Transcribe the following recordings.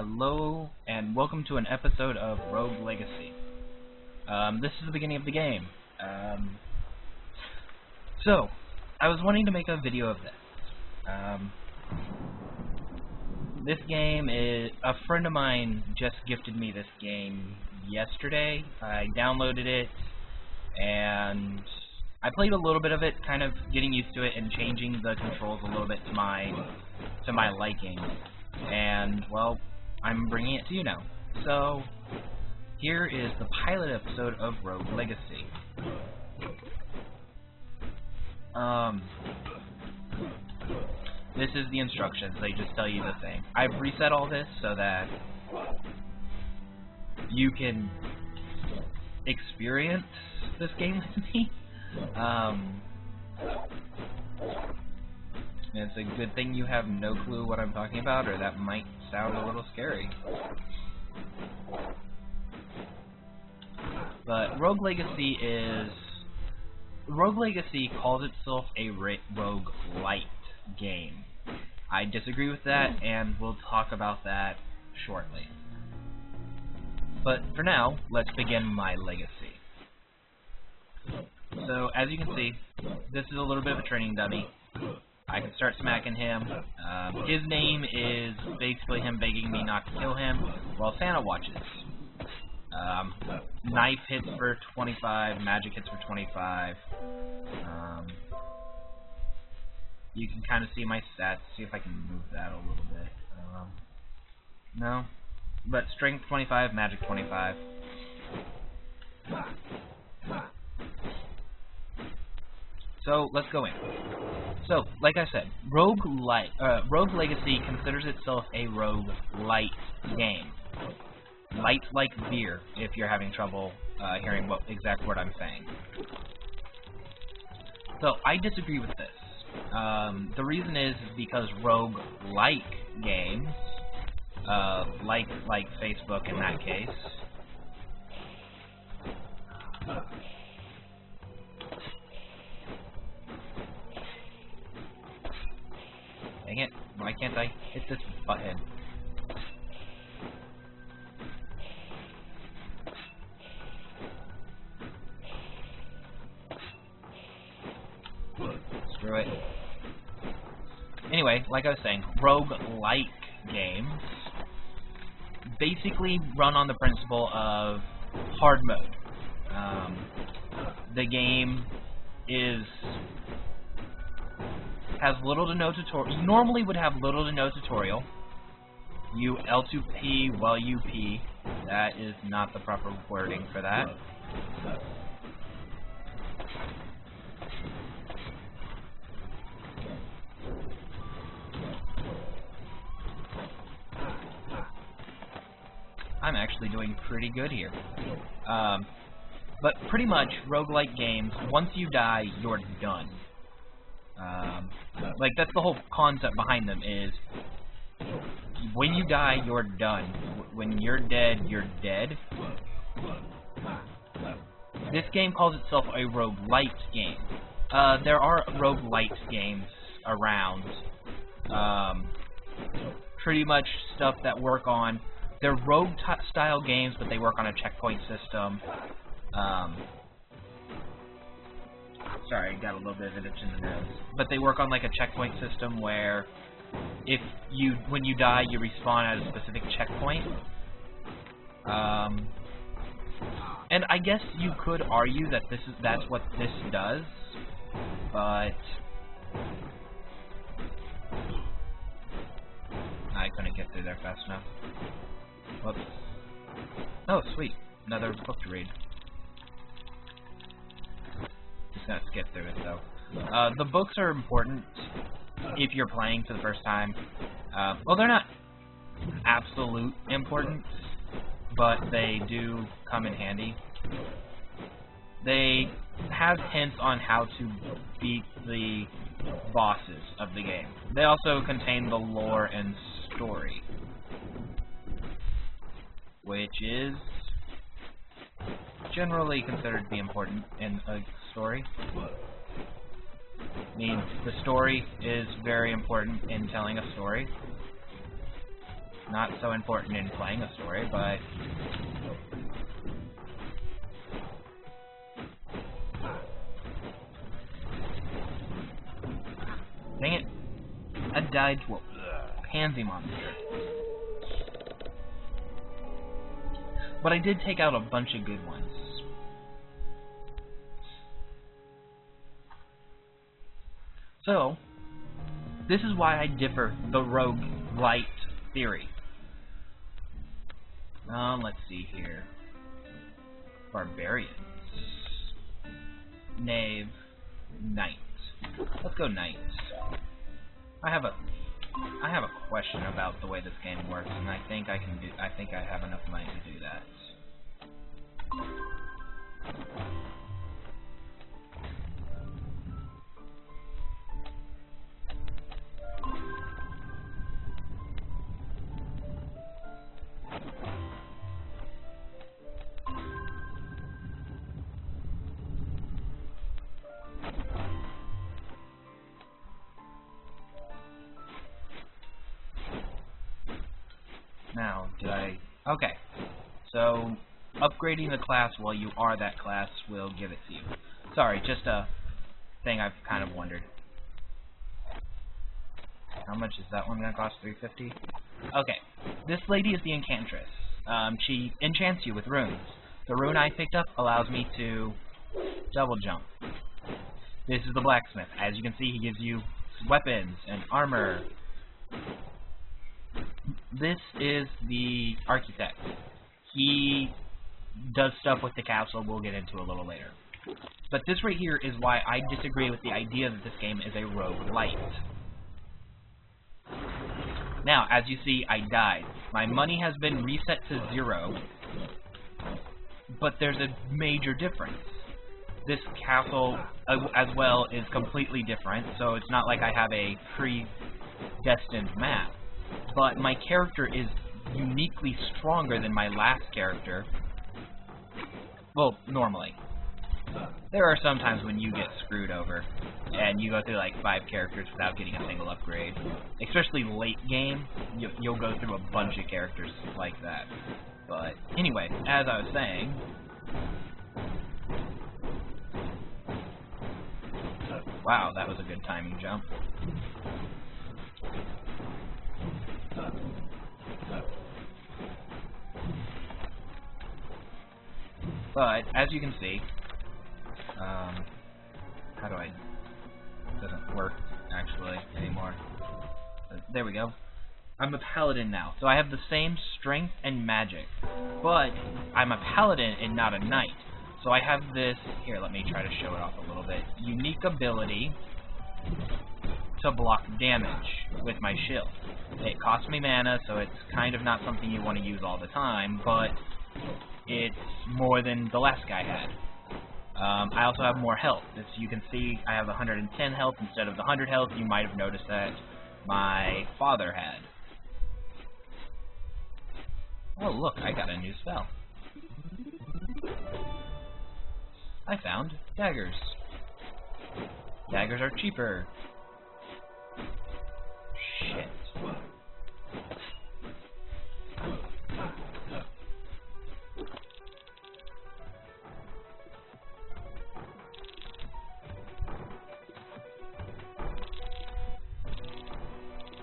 Hello, and welcome to an episode of Rogue Legacy. This is the beginning of the game. So, I was wanting to make a video of this. This game is... A friend of mine just gifted me this game yesterday. I downloaded it, and I played a little bit of it, kind of getting used to it and changing the controls a little bit to my liking. And, well, I'm bringing it to you now. So, here is the pilot episode of Rogue Legacy. This is the instructions. They just tell you the thing. I've reset all this so that you can experience this game with me. It's a good thing you have no clue what I'm talking about, or that might sound a little scary. But Rogue Legacy calls itself a Rogue-Lite game. I disagree with that, and we'll talk about that shortly. But for now, let's begin my legacy. So, as you can see, this is a little bit of a training dummy. I can start smacking him. His name is basically him begging me not to kill him while Santa watches. Knife hits for 25, magic hits for 25. You can kind of see my stats. See if I can move that a little bit. No. But strength 25, magic 25. So, let's go in. So, like I said, Rogue Legacy considers itself a Rogue-Lite game. Light like beer, if you're having trouble hearing what exact word I'm saying. So, I disagree with this. The reason is because Rogue-like games, like Facebook in that case, dang it, why can't I hit this button? Screw it. Anyway, like I was saying, rogue-like games basically run on the principle of hard mode. The game has little to no tutorial. You normally would have little to no tutorial. You L2P while you pee. That is not the proper wording for that. I'm actually doing pretty good here. But pretty much, roguelike games, once you die, you're done. Like, that's the whole concept behind them, is when you die, you're done. When you're dead, you're dead. This game calls itself a roguelite game. There are roguelite games around. Pretty much stuff that work on... They're rogue-style games, but they work on a checkpoint system. Sorry, got a little bit of an itch in the nose. But they work on like a checkpoint system where when you die, you respawn at a specific checkpoint. And I guess you could argue that that's what this does, but I couldn't get through there fast enough. Whoops. Oh, sweet. Another book to read. Just gonna skip through it, though. The books are important if you're playing for the first time. Well, they're not absolute importance, but they do come in handy. They have hints on how to beat the bosses of the game. They also contain the lore and story, which is generally considered to be important in a story. I mean, the story is very important in telling a story. Not so important in playing a story, but... Dang it. I died to a pansy monster. But I did take out a bunch of good ones. So, this is why I differ the Rogue-Lite theory. Let's see here. Barbarians. Knave. Knight. Let's go Knight. I have a question about the way this game works, and I think I have enough money to do that. Now, okay. So, upgrading the class while you are that class will give it to you. Sorry, just a thing I've kind of wondered. How much is that one gonna cost? $350? Okay. This lady is the Enchantress. She enchants you with runes. The rune I picked up allows me to double jump. This is the Blacksmith. As you can see, he gives you weapons and armor. This is the Architect. He does stuff with the castle we'll get into a little later. But this right here is why I disagree with the idea that this game is a roguelite. Now, as you see, I died. My money has been reset to 0, but there's a major difference. This castle, as well, is completely different, so it's not like I have a predestined map. But my character is uniquely stronger than my last character. Well, normally. There are some times when you get screwed over, and you go through like 5 characters without getting a single upgrade. Especially late game, you'll go through a bunch of characters like that. But anyway, as I was saying... Wow, that was a good timing jump. But, as you can see, how do I... It doesn't work, actually, anymore. There we go. I'm a paladin now, so I have the same strength and magic. But, I'm a paladin and not a knight. So I have this... Here, let me try to show it off a little bit. Unique ability to block damage with my shield. It costs me mana, so it's kind of not something you want to use all the time, but it's more than the last guy had. I also have more health. As you can see, I have 110 health instead of the 100 health you might have noticed that my father had. Oh look, I got a new spell. I found daggers. Daggers are cheaper. Shit.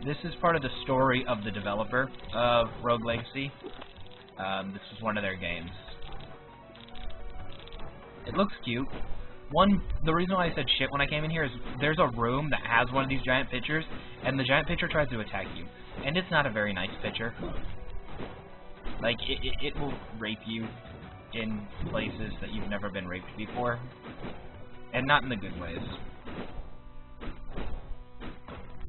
This is part of the story of the developer of Rogue Legacy. This was one of their games. It looks cute. The reason why I said shit when I came in here is there's a room that has one of these giant pictures, and the giant picture tries to attack you. And it's not a very nice picture. Like, it will rape you in places that you've never been raped before. And not in the good ways.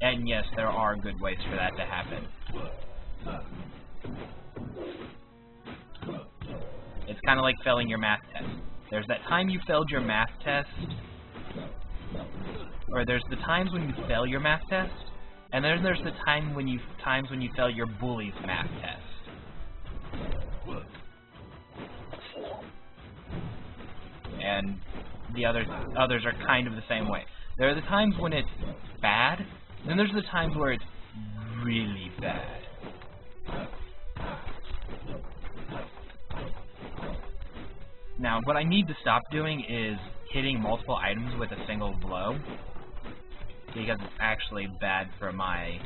And yes, there are good ways for that to happen. It's kind of like failing your math test. There's that time you failed your math test, or there's the times when you fail your math test, and then there's the times when you fail your bully's math test. And the others are kind of the same way. There are the times when it's bad, then there's the times where it's really bad. Now, what I need to stop doing is hitting multiple items with a single blow, because it's actually bad for my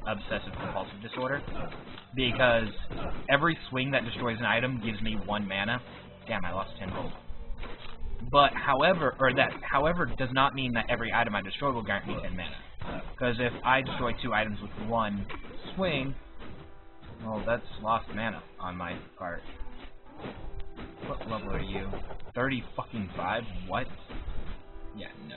obsessive compulsive disorder, because every swing that destroys an item gives me 1 mana. Damn, I lost 10 gold. But however does not mean that every item I destroy will grant me 10 mana. Because if I destroy 2 items with 1 swing, well, that's lost mana on my part. What level are you? 30 fucking 5? What? Yeah, no.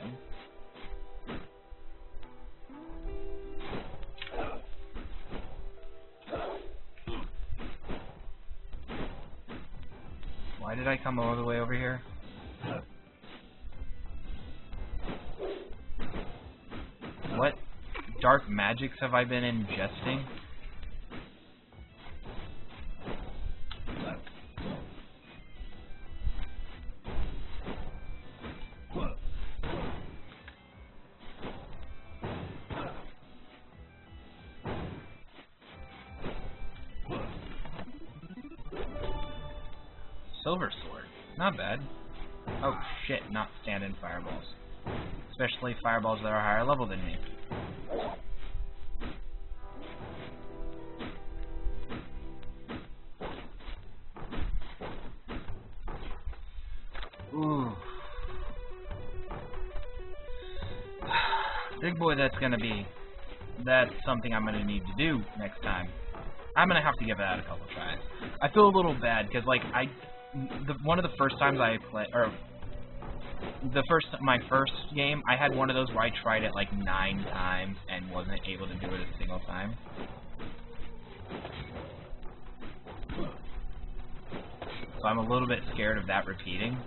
Why did I come all the way over here? What dark magics have I been ingesting? Silver sword. Not bad. Oh shit, not stand-in fireballs. Especially fireballs that are higher level than me. Ooh. Big boy, that's something I'm gonna need to do next time. I'm gonna have to give that a couple tries. I feel a little bad, because, like, one of the first times I played, or my first game, I had one of those where I tried it like 9 times and wasn't able to do it a single time. So I'm a little bit scared of that repeating.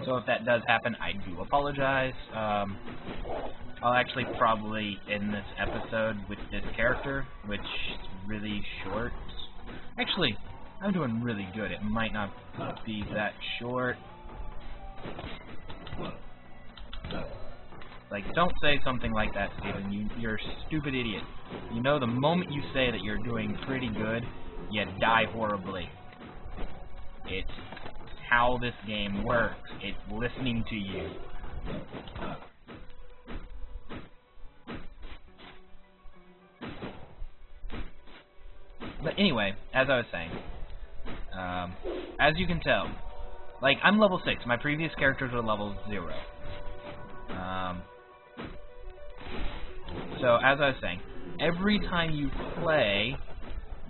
So if that does happen, I do apologize. I'll actually probably end this episode with this character, which is really short. Actually, I'm doing really good. It might not be that short. Like, don't say something like that, Steven. You're a stupid idiot. You know, the moment you say that you're doing pretty good, you die horribly. It's how this game works. It's listening to you. But anyway, as I was saying, as you can tell, like, I'm level 6. My previous characters were level 0. So, as I was saying, every time you play,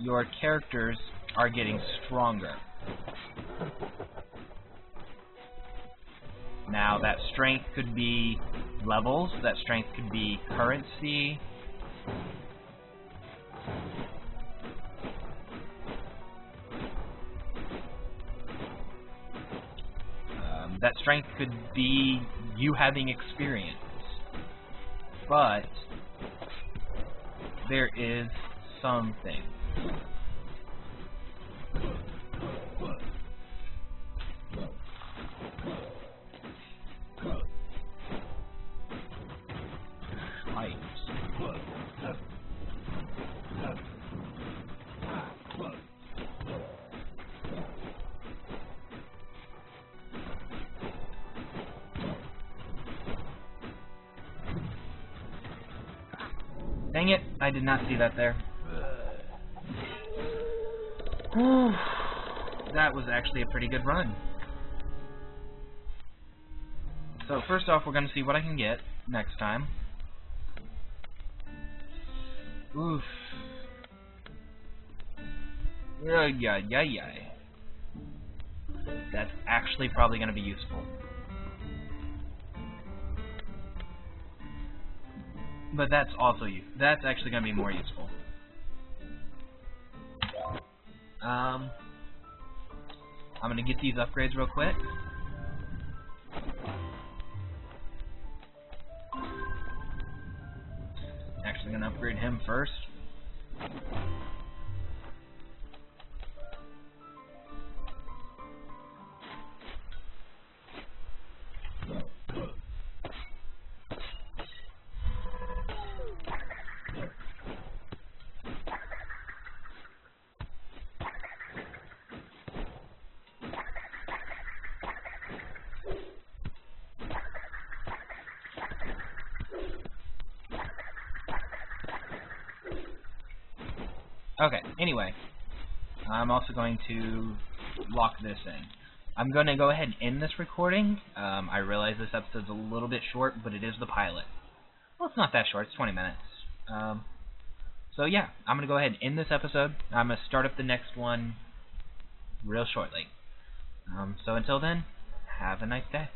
your characters are getting stronger. Now, that strength could be levels, that strength could be currency. That strength could be you having experience. But there is something. Dang it, I did not see that there. That was actually a pretty good run. So first off, we're going to see what I can get next time. Oof. Yeah. That's actually probably going to be useful. But that's also that's actually going to be more useful. I'm going to get these upgrades real quick. Actually going to upgrade him first. Okay, anyway, I'm also going to lock this in. I'm going to go ahead and end this recording. I realize this episode's a little bit short, but it is the pilot. Well, it's not that short. It's 20 minutes. So yeah, I'm going to go ahead and end this episode. I'm going to start up the next one real shortly. So until then, have a nice day.